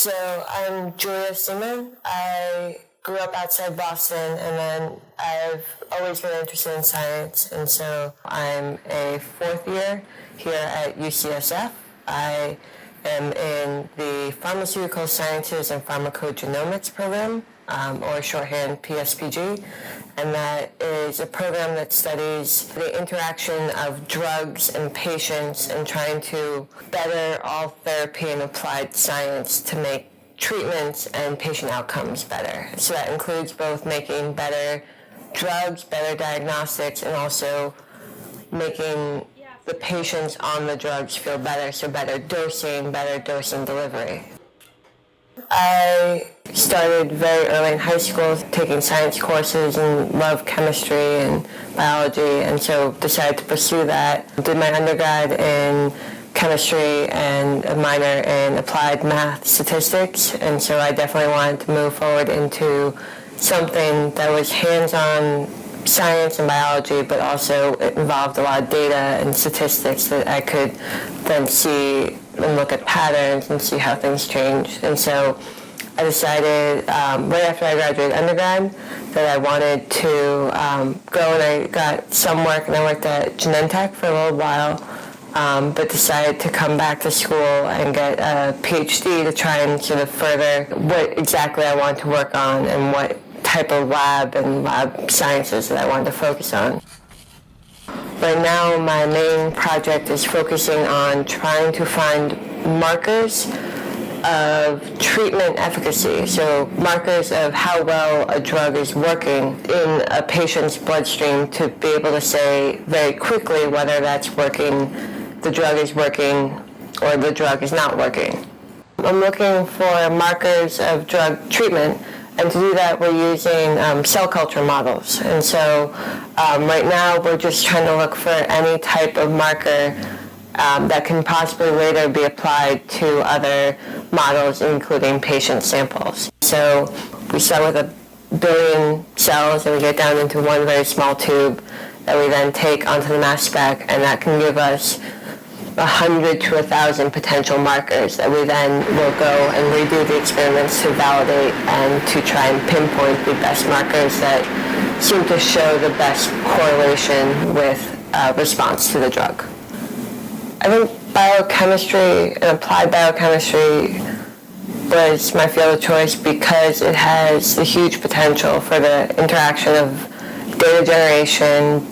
So I'm Julia Seaman. I grew up outside Boston, and then I've always been interested in science, and so I'm a fourth year here at UCSF. I am in the Pharmaceutical Sciences and Pharmacogenomics program, or shorthand PSPG, and that is a program that studies the interaction of drugs and patients and trying to better all therapy and applied science to make treatments and patient outcomes better. So that includes both making better drugs, better diagnostics, and also making the patients on the drugs feel better, so better dosing delivery. I started very early in high school taking science courses and loved chemistry and biology, and so decided to pursue that. Did my undergrad in chemistry and a minor in applied math statistics, and so I definitely wanted to move forward into something that was hands-on science and biology, but also it involved a lot of data and statistics that I could then see and look at patterns and see how things changed. And so I decided right after I graduated undergrad that I wanted to go, and I got some work, and I worked at Genentech for a little while, but decided to come back to school and get a PhD to try and sort of further what exactly I wanted to work on and what type of lab and lab sciences that I wanted to focus on. Right now, my main project is focusing on trying to find markers of treatment efficacy, so markers of how well a drug is working in a patient's bloodstream to be able to say very quickly whether that's working, the drug is working, or the drug is not working. I'm looking for markers of drug treatment, and to do that, we're using cell culture models. And so right now, we're just trying to look for any type of marker that can possibly later be applied to other models, including patient samples. So we start with 1 billion cells, and we get down into one very small tube that we then take onto the mass spec, and that can give us 100 to 1,000 potential markers that we then will go and redo the experiments to validate and to try and pinpoint the best markers that seem to show the best correlation with response to the drug. I think biochemistry and applied biochemistry was my field of choice because it has the huge potential for the interaction of data generation,